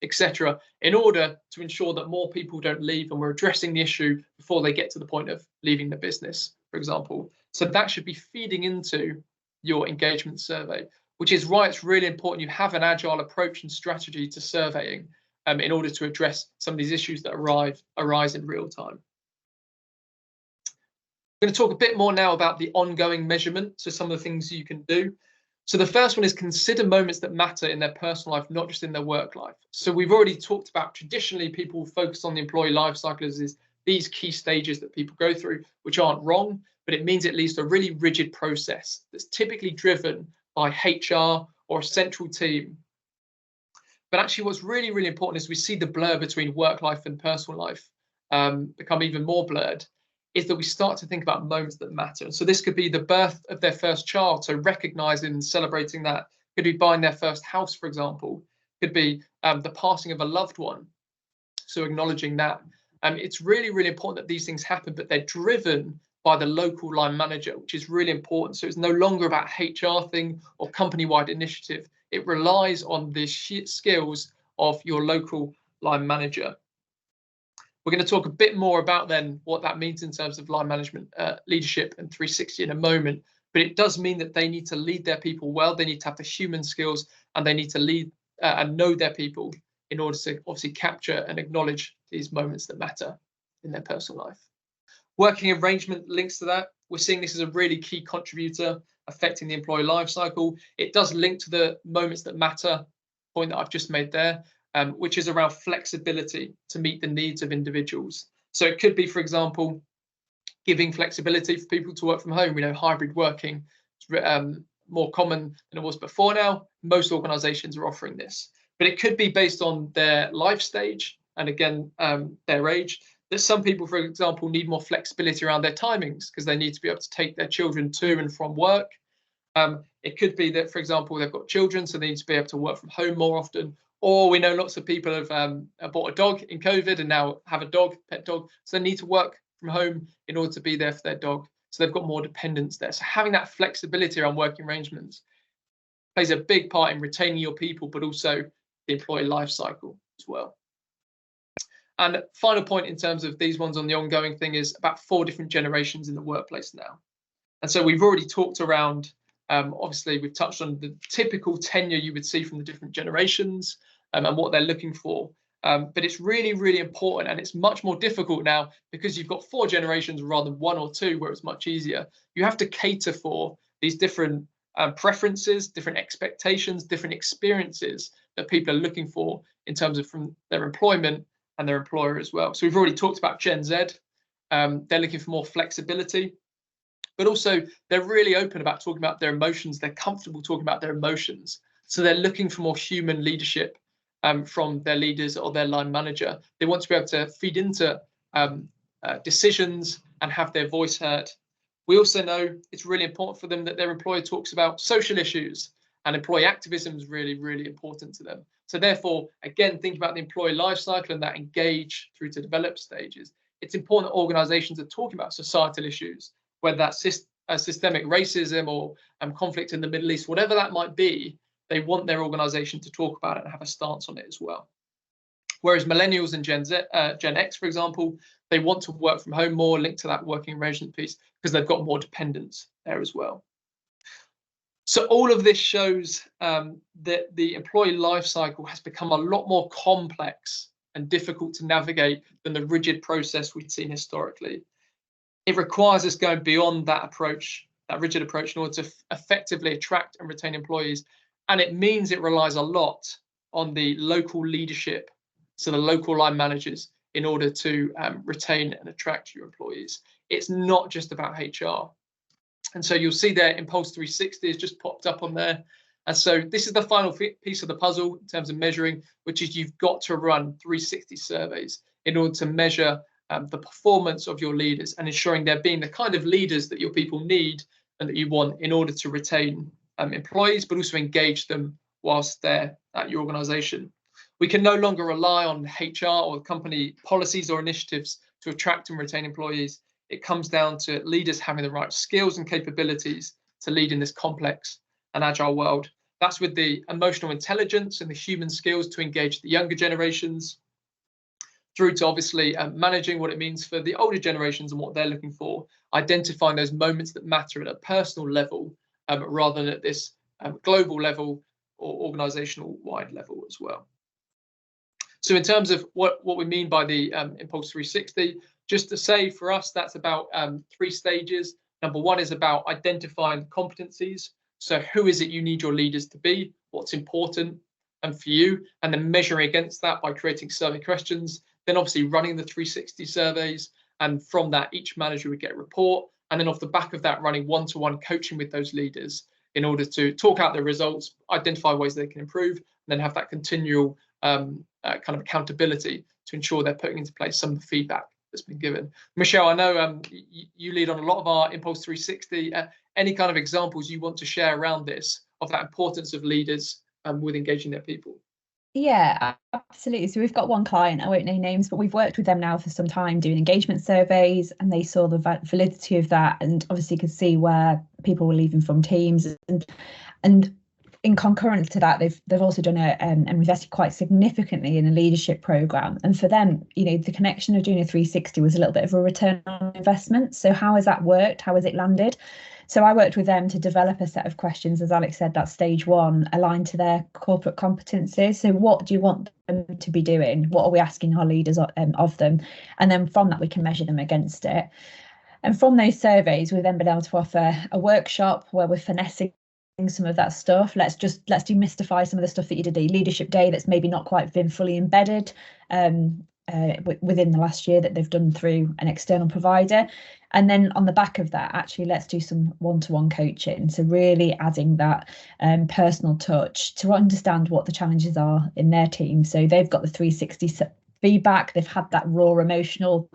etc., in order to ensure that more people don't leave and we're addressing the issue before they get to the point of leaving the business, for example. So that should be feeding into your engagement survey, which is why it's really important you have an agile approach and strategy to surveying in order to address some of these issues that arise in real time. I'm going to talk a bit more now about the ongoing measurement, so some of the things you can do. So the first one is consider moments that matter in their personal life, not just in their work life. So we've already talked about traditionally people focus on the employee life cycle as these key stages that people go through, which aren't wrong, but it means it leads to a really rigid process that's typically driven by HR or a central team. But actually what's really, really important is we see the blur between work life and personal life become even more blurred, is that we start to think about moments that matter. And so this could be the birth of their first child, so recognizing and celebrating that. It could be buying their first house, for example, could be the passing of a loved one. So acknowledging that. It's really, really important that these things happen, but they're driven by the local line manager, which is really important. So it's no longer about HR thing or company-wide initiative. It relies on the skills of your local line manager. We're going to talk a bit more about then what that means in terms of line management, leadership and 360 in a moment. But it does mean that they need to lead their people well. They need to have the human skills, and they need to lead and know their people in order to obviously capture and acknowledge these moments that matter in their personal life. Working arrangement links to that. We're seeing this as a really key contributor affecting the employee life cycle. It does link to the moments that matter point that I've just made there, which is around flexibility to meet the needs of individuals. So it could be, for example, giving flexibility for people to work from home. We know hybrid working is more common than it was before now. Most organizations are offering this, but it could be based on their life stage and again, their age. That some people, for example, need more flexibility around their timings because they need to be able to take their children to and from work. It could be that, for example, they've got children, so they need to be able to work from home more often. Or we know lots of people have bought a dog in COVID and now have a dog, pet dog, so they need to work from home in order to be there for their dog. So they've got more dependence there. So having that flexibility around working arrangements plays a big part in retaining your people, but also the employee life cycle as well. And final point in terms of these ones on the ongoing thing is about 4 different generations in the workplace now. And so we've already talked around, obviously we've touched on the typical tenure you would see from the different generations and what they're looking for. But it's really, really important, and it's much more difficult now because you've got 4 generations rather than 1 or 2, where it's much easier. You have to cater for these different preferences, different expectations, different experiences that people are looking for in terms of from their employment and their employer as well. So we've already talked about Gen Z. They're looking for more flexibility, but also they're really open about talking about their emotions. They're comfortable talking about their emotions. So they're looking for more human leadership from their leaders or their line manager. They want to be able to feed into decisions and have their voice heard. We also know it's really important for them that their employer talks about social issues, and employee activism is really, really important to them. So therefore, again, think about the employee life cycle and that engage through to develop stages. It's important that organizations are talking about societal issues, whether that's systemic racism or conflict in the Middle East, whatever that might be. They want their organization to talk about it and have a stance on it as well. Whereas millennials and Gen X, for example, they want to work from home more, linked to that working arrangement piece, because they've got more dependence there as well. So all of this shows that the employee life cycle has become a lot more complex and difficult to navigate than the rigid process we'd seen historically. It requires us going beyond that approach, that rigid approach, in order to effectively attract and retain employees. And it means it relies a lot on the local leadership, so the local line managers, in order to retain and attract your employees. It's not just about HR. And so you'll see there, Inpulse 360 has just popped up on there. And so this is the final piece of the puzzle in terms of measuring, which is you've got to run 360 surveys in order to measure the performance of your leaders and ensuring they're being the kind of leaders that your people need and that you want in order to retain employees, but also engage them whilst they're at your organization. We can no longer rely on HR or company policies or initiatives to attract and retain employees. It comes down to leaders having the right skills and capabilities to lead in this complex and agile world. That's with the emotional intelligence and the human skills to engage the younger generations, through to obviously managing what it means for the older generations and what they're looking for, identifying those moments that matter at a personal level rather than at this global level or organizational wide level as well. So in terms of what we mean by the Inpulse 360, just to say for us, that's about 3 stages. Number 1 is about identifying competencies. So who is it you need your leaders to be? What's important for you? And then measuring against that by creating survey questions. Then obviously running the 360 surveys. And from that, each manager would get a report. And then off the back of that, running one-to-one coaching with those leaders in order to talk out the results, identify ways they can improve, and then have that continual kind of accountability to ensure they're putting into place some of the feedback that's been given. Michelle, I know you lead on a lot of our Inpulse 360. Any kind of examples you want to share around this, of that importance of leaders with engaging their people. Yeah, absolutely. So we've got one client, I won't name names, but we've worked with them now for some time doing engagement surveys, and they saw the validity of that, and obviously could see where people were leaving from teams, and in concurrent to that, they've also done and invested quite significantly in a leadership program. And for them, the connection of doing a 360 was a little bit of a return on investment. So how has that worked? How has it landed? So I worked with them to develop a set of questions, as Alex said, that's stage one, aligned to their corporate competencies. So what do you want them to be doing? What are we asking our leaders of them? And then from that, we can measure them against it. And from those surveys, we've then been able to offer a workshop where we're finessing some of that stuff. Let's demystify some of the stuff that you did at leadership day that's maybe not quite been fully embedded within the last year that they've done through an external provider. And then on the back of that, actually, let's do some one-to-one coaching. So really adding that personal touch to understand what the challenges are in their team. So they've got the 360 feedback. They've had that raw emotional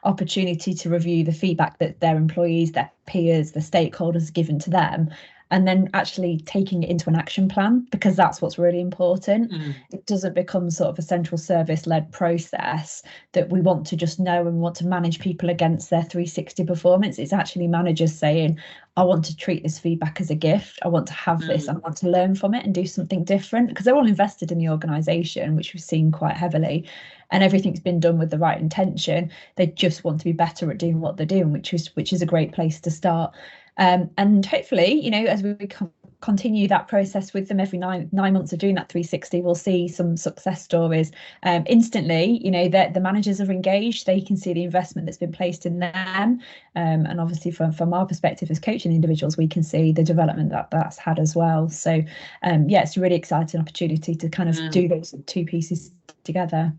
opportunity to review the feedback that their employees, their peers, the stakeholders given to them, and then actually taking it into an action plan, because that's what's really important. It doesn't become sort of a central service-led process that we want to just know and want to manage people against their 360 performance. It's actually managers saying, I want to treat this feedback as a gift. I want to have this. I want to learn from it and do something different, because they're all invested in the organisation, which we've seen quite heavily, and everything's been done with the right intention. They just want to be better at doing what they're doing, which is a great place to start. And hopefully, as we continue that process with them every nine months of doing that 360, we'll see some success stories instantly. That the managers are engaged, they can see the investment that's been placed in them, and obviously from our perspective as coaching individuals, we can see the development that's had as well. So it's a really exciting opportunity to kind of do those two pieces together.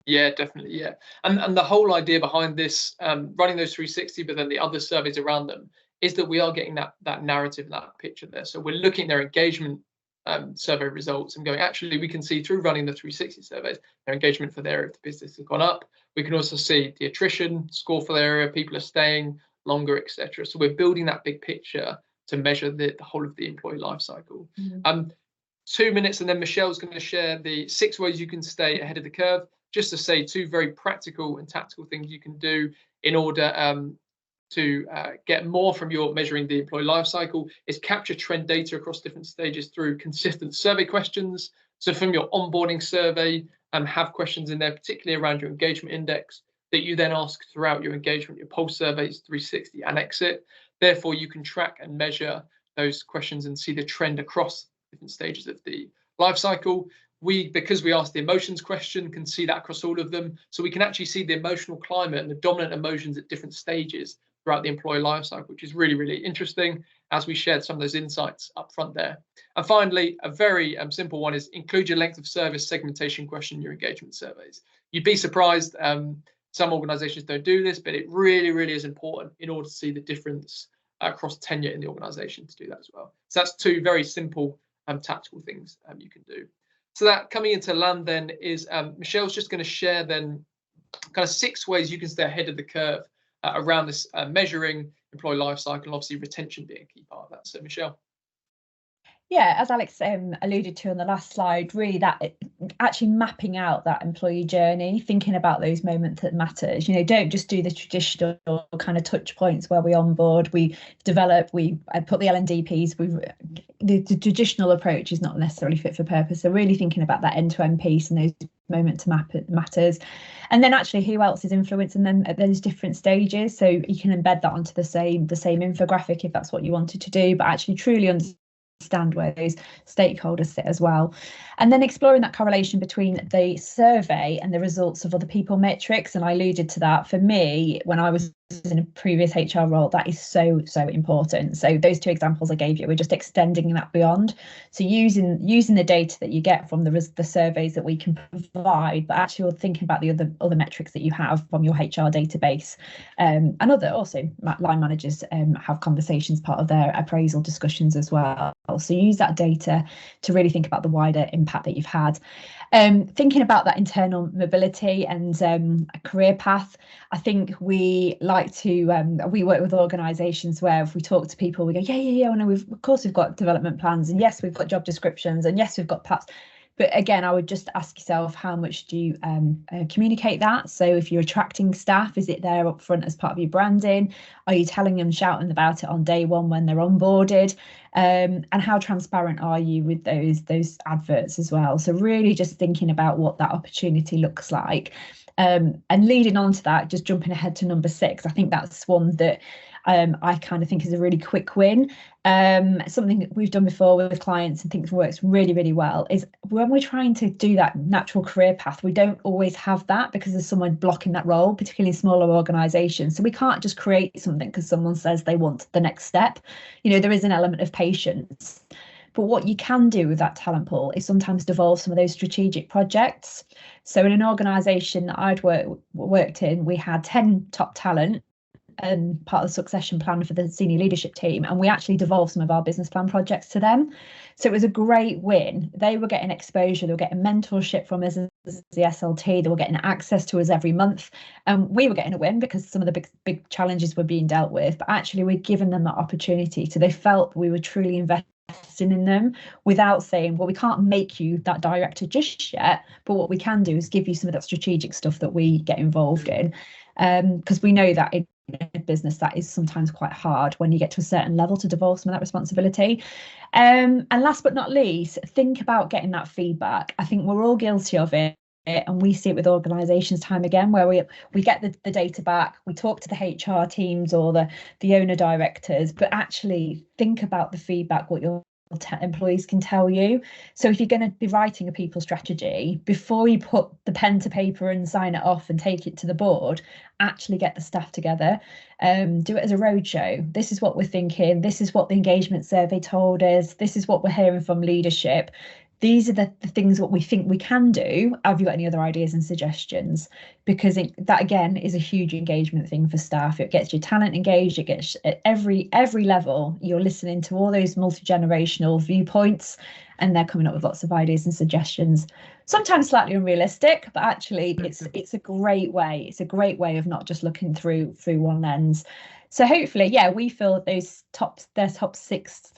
Yeah, definitely. Yeah, and the whole idea behind this, running those 360, but then the other surveys around them, is that we are getting that narrative, that picture there. So we're looking at their engagement survey results and going, actually, we can see through running the 360 surveys, their engagement for the area of the business has gone up. We can also see the attrition score for the area, people are staying longer, etc. So we're building that big picture to measure the whole of the employee life cycle. 2 minutes, and then Michelle's going to share the 6 ways you can stay ahead of the curve. Just to say 2 very practical and tactical things you can do in order to get more from your measuring the employee life cycle is capture trend data across different stages through consistent survey questions. So from your onboarding survey, have questions in there, particularly around your engagement index, that you then ask throughout your engagement, your pulse surveys, 360 and exit. Therefore, you can track and measure those questions and see the trend across different stages of the life cycle. Because we asked the emotions question, can see that across all of them. So we can actually see the emotional climate and the dominant emotions at different stages throughout the employee life cycle, which is really, really interesting, as we shared some of those insights up front there. And finally, a very simple one is include your length of service segmentation question in your engagement surveys. You'd be surprised, some organizations don't do this, but it really, really is important in order to see the difference across tenure in the organization to do that as well. So that's 2 very simple tactical things you can do. So that coming into land then is Michelle's just going to share then kind of 6 ways you can stay ahead of the curve around this measuring employee life cycle, and obviously retention being a key part of that. So Michelle. Yeah, as Alex alluded to on the last slide, really that actually mapping out that employee journey, thinking about those moments that matters. Don't just do the traditional kind of touch points where we onboard, we develop, I put the LNDPs. The traditional approach is not necessarily fit for purpose. So really thinking about that end-to-end piece and those moments that matters, and then actually who else is influencing them at those different stages. So you can embed that onto the same infographic if that's what you wanted to do, but actually truly understand where those stakeholders sit as well. And then exploring that correlation between the survey and the results of other people metrics. And I alluded to that. For me, when I was in a previous HR role, that is so important. So those 2 examples I gave you, we're just extending that beyond. So using the data that you get from the surveys that we can provide, but actually thinking about the other metrics that you have from your HR database, and other also line managers have conversations part of their appraisal discussions as well. So use that data to really think about the wider impact that you've had. Thinking about that internal mobility and a career path, I think we like to, we work with organisations where if we talk to people, we go, yeah, no, of course we've got development plans, and yes, we've got job descriptions, and yes, we've got paths. But again, I would just ask yourself, how much do you communicate that? So if you're attracting staff, is it there up front as part of your branding? Are you telling them, shouting about it on day one when they're onboarded? And how transparent are you with those adverts as well? So really just thinking about what that opportunity looks like. And leading on to that, just jumping ahead to number 6, I think that's one that I kind of think is a really quick win. Something that we've done before with clients and think works really, really well is when we're trying to do that natural career path, we don't always have that because there's someone blocking that role, particularly in smaller organisations. So we can't just create something because someone says they want the next step. You know, there is an element of patience. But what you can do with that talent pool is sometimes devolve some of those strategic projects. So in an organisation that I'd worked in, we had 10 top talent and part of the succession plan for the senior leadership team, and we actually devolved some of our business plan projects to them. So it was a great win. They were getting exposure, they were getting mentorship from us as the SLT, they were getting access to us every month, and we were getting a win because some of the big challenges were being dealt with, but actually we'd given them that opportunity, so they felt we were truly investing in them without saying, well, we can't make you that director just yet, but what we can do is give you some of that strategic stuff that we get involved in, because we know that in business that is sometimes quite hard when you get to a certain level to devolve some of that responsibility. And last but not least, think about getting that feedback. I think we're all guilty of it, and we see it with organisations time again, where we get the data back, we talk to the HR teams or the owner directors, but actually think about the feedback, what your employees can tell you. So if you're going to be writing a people strategy, before you put the pen to paper and sign it off and take it to the board, actually get the staff together, do it as a roadshow. This is what we're thinking, this is what the engagement survey told us, this is what we're hearing from leadership, these are the things what we think we can do. Have you got any other ideas and suggestions? Because that again is a huge engagement thing for staff. It gets your talent engaged, it gets at every level, you're listening to all those multi-generational viewpoints, and they're coming up with lots of ideas and suggestions, sometimes slightly unrealistic, but actually it's a great way. It's a great way of not just looking through one lens. So hopefully, yeah, we feel those top 6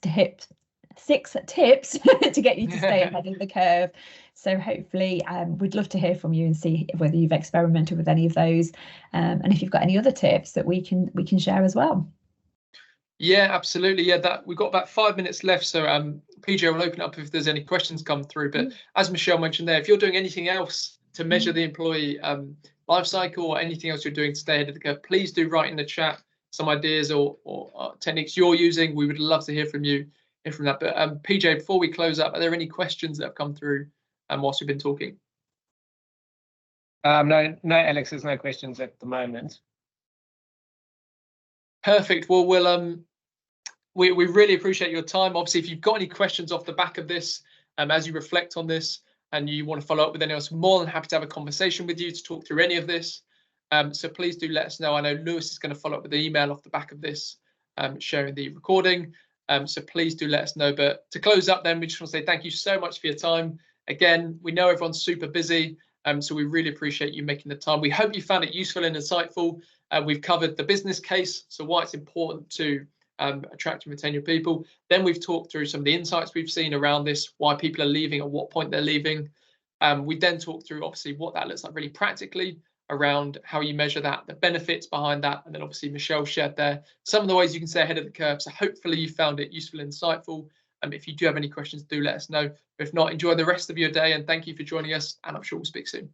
tips to get you to stay ahead of the curve. So hopefully we'd love to hear from you and see whether you've experimented with any of those, and if you've got any other tips that we can share as well. Yeah, absolutely. Yeah, that we've got about 5 minutes left, so PJ will open up if there's any questions come through. But as Michelle mentioned there, if you're doing anything else to measure the employee life cycle or anything else you're doing to stay ahead of the curve, please do write in the chat some ideas or techniques you're using. We would love to hear from you from that. But PJ, before we close up, are there any questions that have come through whilst we've been talking? No, Alex, there's no questions at the moment. Perfect. Well, we really appreciate your time. Obviously, if you've got any questions off the back of this, as you reflect on this and you want to follow up with anyone else, more than happy to have a conversation with you to talk through any of this. So please do let us know. I know Lewis is going to follow up with the email off the back of this, sharing the recording. So please do let us know. But to close up then, we just want to say thank you so much for your time. Again, we know everyone's super busy, so we really appreciate you making the time. We hope you found it useful and insightful. We've covered the business case, so why it's important to attract and retain your people. Then we've talked through some of the insights we've seen around this, why people are leaving, at what point they're leaving. We then talked through obviously what that looks like really practically, around how you measure that, the benefits behind that, and then obviously Michelle shared there some of the ways you can stay ahead of the curve. So hopefully you found it useful and insightful. If you do have any questions, do let us know. If not, enjoy the rest of your day, and thank you for joining us, and I'm sure we'll speak soon.